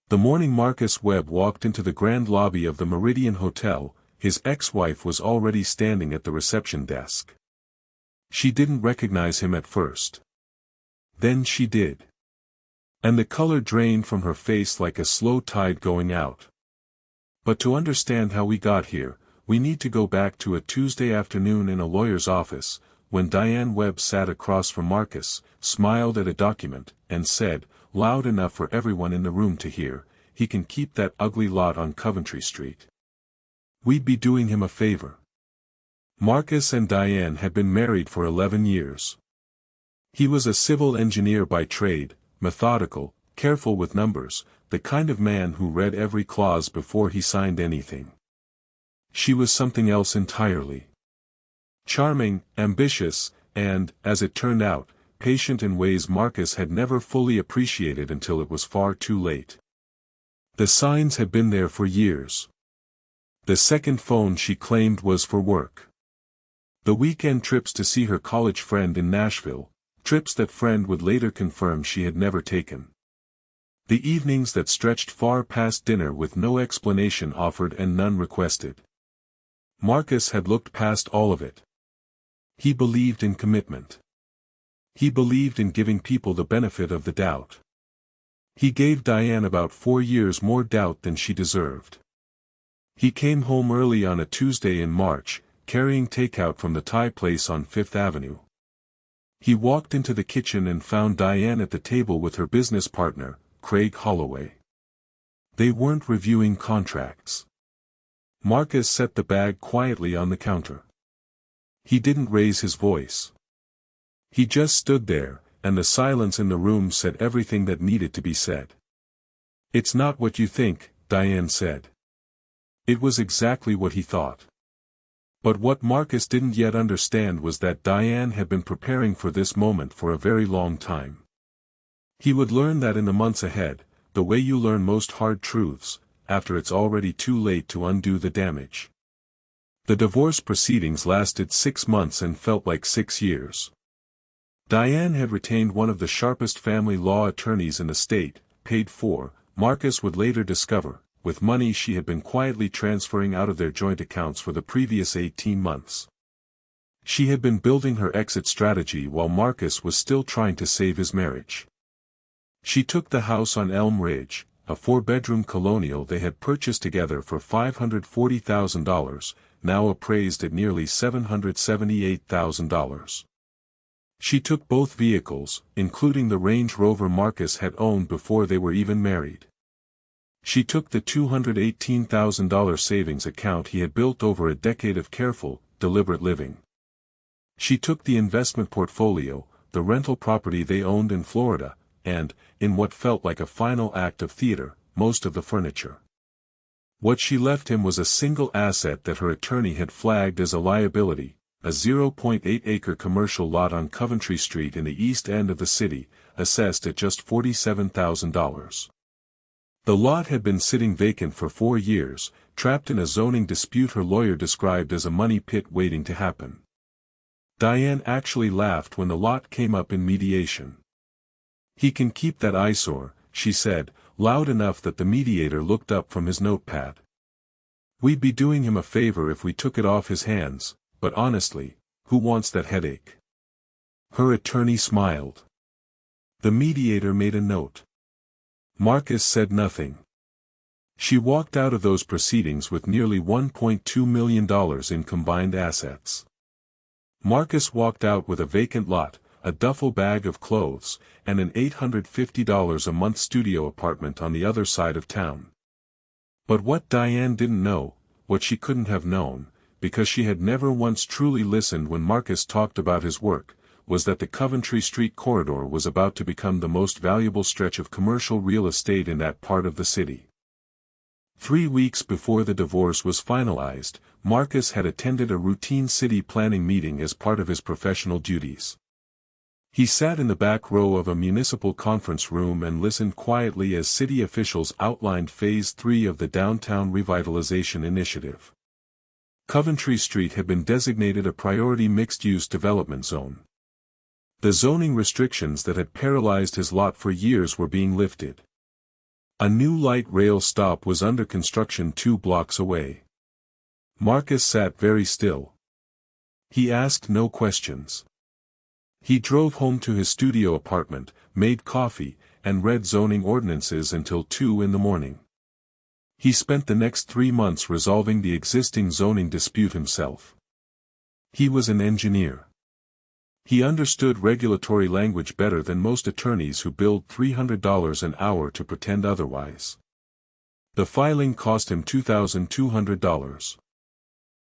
The morning Marcus Webb walked into the grand lobby of the Meridian Hotel, his ex-wife was already standing at the reception desk. She didn't recognize him at first. Then she did. And the color drained from her face like a slow tide going out. But to understand how we got here, we need to go back to a Tuesday afternoon in a lawyer's office, when Diane Webb sat across from Marcus, smiled at a document, and said, loud enough for everyone in the room to hear, "He can keep that ugly lot on Coventry Street. We'd be doing him a favor." Marcus and Diane had been married for 11 years. He was a civil engineer by trade, methodical, careful with numbers, the kind of man who read every clause before he signed anything. She was something else entirely. Charming, ambitious, and, as it turned out, patient in ways Marcus had never fully appreciated until it was far too late. The signs had been there for years. The second phone she claimed was for work. The weekend trips to see her college friend in Nashville, trips that friend would later confirm she had never taken. The evenings that stretched far past dinner with no explanation offered and none requested. Marcus had looked past all of it. He believed in commitment. He believed in giving people the benefit of the doubt. He gave Diane about 4 years more doubt than she deserved. He came home early on a Tuesday in March, carrying takeout from the Thai place on Fifth Avenue. He walked into the kitchen and found Diane at the table with her business partner, Craig Holloway. They weren't reviewing contracts. Marcus set the bag quietly on the counter. He didn't raise his voice. He just stood there, and the silence in the room said everything that needed to be said. "It's not what you think," Diane said. It was exactly what he thought. But what Marcus didn't yet understand was that Diane had been preparing for this moment for a very long time. He would learn that in the months ahead, the way you learn most hard truths, after it's already too late to undo the damage. The divorce proceedings lasted 6 months and felt like 6 years. Diane had retained one of the sharpest family law attorneys in the state, paid for, Marcus would later discover, with money she had been quietly transferring out of their joint accounts for the previous 18 months. She had been building her exit strategy while Marcus was still trying to save his marriage. She took the house on Elm Ridge, a 4-bedroom colonial they had purchased together for $540,000, now appraised at nearly $778,000. She took both vehicles, including the Range Rover Marcus had owned before they were even married. She took the $218,000 savings account he had built over a decade of careful, deliberate living. She took the investment portfolio, the rental property they owned in Florida, and, in what felt like a final act of theater, most of the furniture. What she left him was a single asset that her attorney had flagged as a liability, a 0.8-acre commercial lot on Coventry Street in the east end of the city, assessed at just $47,000. The lot had been sitting vacant for 4 years, trapped in a zoning dispute her lawyer described as a money pit waiting to happen. Diane actually laughed when the lot came up in mediation. "He can keep that eyesore," she said, loud enough that the mediator looked up from his notepad. "We'd be doing him a favor if we took it off his hands, but honestly, who wants that headache?" Her attorney smiled. The mediator made a note. Marcus said nothing. She walked out of those proceedings with nearly $1.2 million in combined assets. Marcus walked out with a vacant lot, a duffel bag of clothes, and an $850 a month studio apartment on the other side of town. But what Diane didn't know, what she couldn't have known, because she had never once truly listened when Marcus talked about his work, was that the Coventry Street corridor was about to become the most valuable stretch of commercial real estate in that part of the city. 3 weeks before the divorce was finalized, Marcus had attended a routine city planning meeting as part of his professional duties. He sat in the back row of a municipal conference room and listened quietly as city officials outlined Phase 3 of the Downtown Revitalization Initiative. Coventry Street had been designated a priority mixed-use development zone. The zoning restrictions that had paralyzed his lot for years were being lifted. A new light rail stop was under construction 2 blocks away. Marcus sat very still. He asked no questions. He drove home to his studio apartment, made coffee, and read zoning ordinances until 2 in the morning. He spent the next 3 months resolving the existing zoning dispute himself. He was an engineer. He understood regulatory language better than most attorneys who billed $300 an hour to pretend otherwise. The filing cost him $2,200.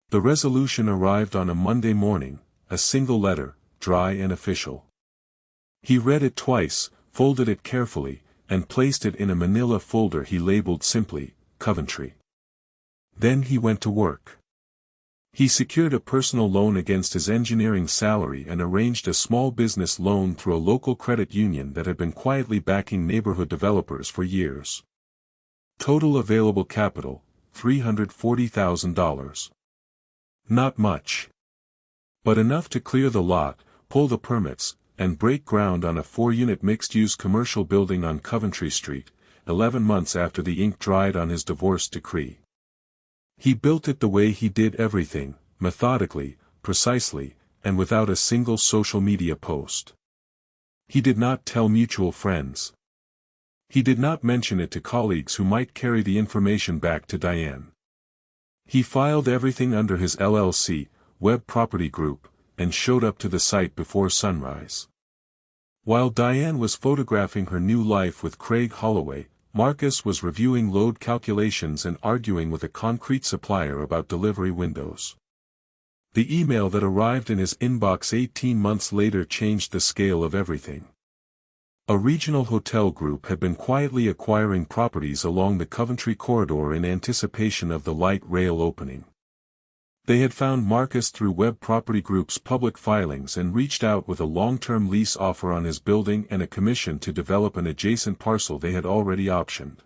The resolution arrived on a Monday morning, a single letter, dry and official. He read it twice, folded it carefully, and placed it in a manila folder he labeled simply, Coventry. Then he went to work. He secured a personal loan against his engineering salary and arranged a small business loan through a local credit union that had been quietly backing neighborhood developers for years. Total available capital, $340,000. Not much. But enough to clear the lot, pull the permits, and break ground on a 4-unit mixed-use commercial building on Coventry Street, 11 months after the ink dried on his divorce decree. He built it the way he did everything, methodically, precisely, and without a single social media post. He did not tell mutual friends. He did not mention it to colleagues who might carry the information back to Diane. He filed everything under his LLC, Web Property Group, and showed up to the site before sunrise. While Diane was photographing her new life with Craig Holloway, Marcus was reviewing load calculations and arguing with a concrete supplier about delivery windows. The email that arrived in his inbox 18 months later changed the scale of everything. A regional hotel group had been quietly acquiring properties along the Coventry corridor in anticipation of the light rail opening. They had found Marcus through Web Property Group's public filings and reached out with a long-term lease offer on his building and a commission to develop an adjacent parcel they had already optioned.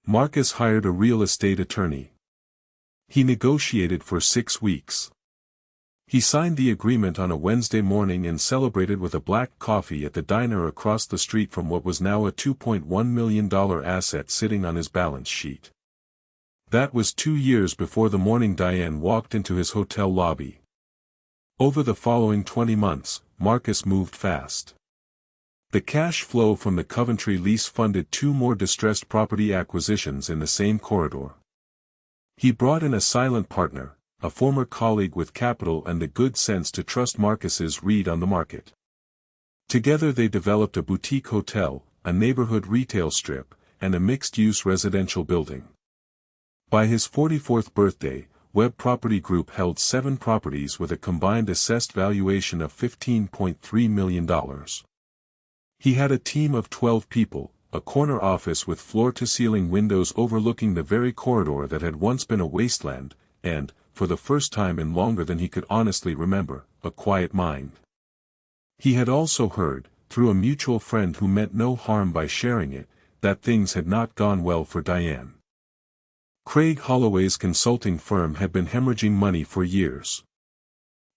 Marcus hired a real estate attorney. He negotiated for 6 weeks. He signed the agreement on a Wednesday morning and celebrated with a black coffee at the diner across the street from what was now a $2.1 million asset sitting on his balance sheet. That was 2 years before the morning Diane walked into his hotel lobby. Over the following 20 months, Marcus moved fast. The cash flow from the Coventry lease funded 2 more distressed property acquisitions in the same corridor. He brought in a silent partner, a former colleague with capital and the good sense to trust Marcus's read on the market. Together they developed a boutique hotel, a neighborhood retail strip, and a mixed-use residential building. By his 44th birthday, Web Property Group held 7 properties with a combined assessed valuation of $15.3 million. He had a team of 12 people, a corner office with floor-to-ceiling windows overlooking the very corridor that had once been a wasteland, and, for the first time in longer than he could honestly remember, a quiet mind. He had also heard, through a mutual friend who meant no harm by sharing it, that things had not gone well for Diane. Craig Holloway's consulting firm had been hemorrhaging money for years.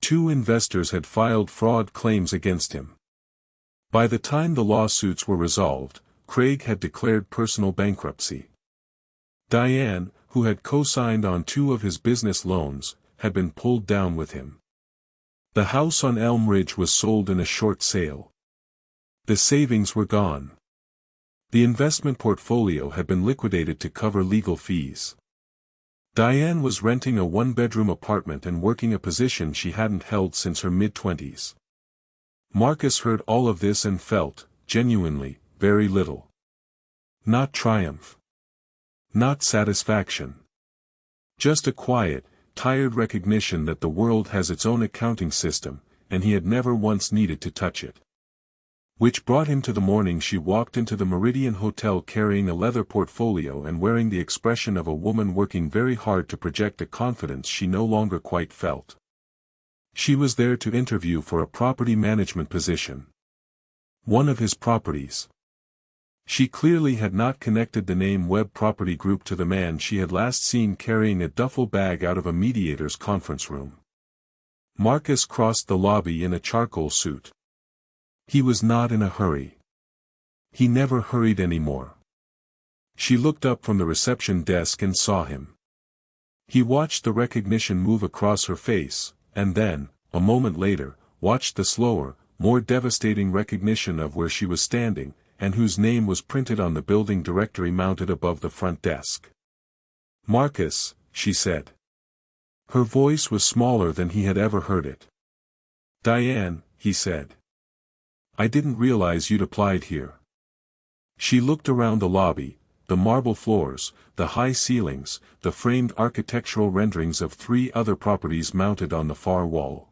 2 investors had filed fraud claims against him. By the time the lawsuits were resolved, Craig had declared personal bankruptcy. Diane, who had co-signed on 2 of his business loans, had been pulled down with him. The house on Elm Ridge was sold in a short sale. The savings were gone. The investment portfolio had been liquidated to cover legal fees. Diane was renting a 1-bedroom apartment and working a position she hadn't held since her mid-20s. Marcus heard all of this and felt, genuinely, very little. Not triumph. Not satisfaction. Just a quiet, tired recognition that the world has its own accounting system, and he had never once needed to touch it. Which brought him to the morning she walked into the Meridian Hotel carrying a leather portfolio and wearing the expression of a woman working very hard to project a confidence she no longer quite felt. She was there to interview for a property management position. One of his properties. She clearly had not connected the name Web Property Group to the man she had last seen carrying a duffel bag out of a mediator's conference room. Marcus crossed the lobby in a charcoal suit. He was not in a hurry. He never hurried anymore. She looked up from the reception desk and saw him. He watched the recognition move across her face, and then, a moment later, watched the slower, more devastating recognition of where she was standing, and whose name was printed on the building directory mounted above the front desk. "Marcus," she said. Her voice was smaller than he had ever heard it. "Diane," he said. "I didn't realize you'd applied here." She looked around the lobby, the marble floors, the high ceilings, the framed architectural renderings of 3 other properties mounted on the far wall.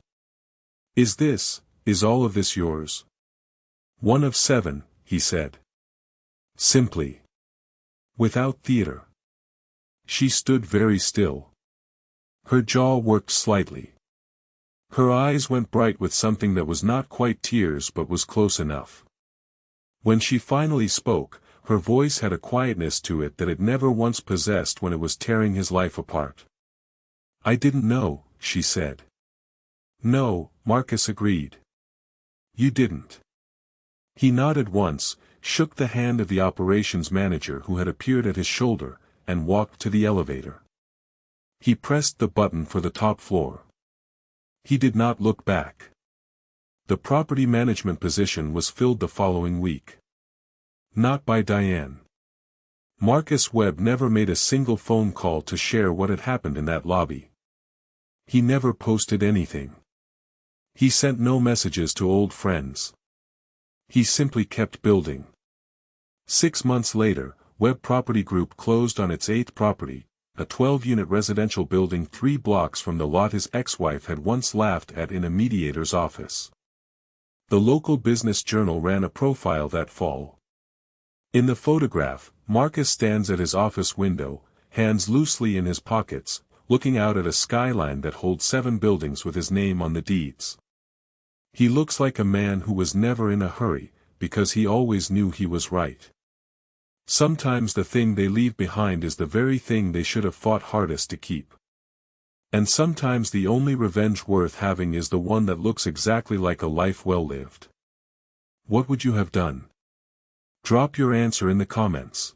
Is all of this yours?" "One of 7, he said. Simply. Without theater. She stood very still. Her jaw worked slightly. Her eyes went bright with something that was not quite tears but was close enough. When she finally spoke, her voice had a quietness to it that it never once possessed when it was tearing his life apart. "I didn't know," she said. "No," Marcus agreed. "You didn't." He nodded once, shook the hand of the operations manager who had appeared at his shoulder, and walked to the elevator. He pressed the button for the top floor. He did not look back. The property management position was filled the following week. Not by Diane. Marcus Webb never made a single phone call to share what had happened in that lobby. He never posted anything. He sent no messages to old friends. He simply kept building. 6 months later, Webb Property Group closed on its 8th property, a 12-unit residential building 3 blocks from the lot his ex-wife had once laughed at in a mediator's office. The local business journal ran a profile that fall. In the photograph, Marcus stands at his office window, hands loosely in his pockets, looking out at a skyline that holds 7 buildings with his name on the deeds. He looks like a man who was never in a hurry, because he always knew he was right. Sometimes the thing they leave behind is the very thing they should have fought hardest to keep. And sometimes the only revenge worth having is the one that looks exactly like a life well lived. What would you have done? Drop your answer in the comments.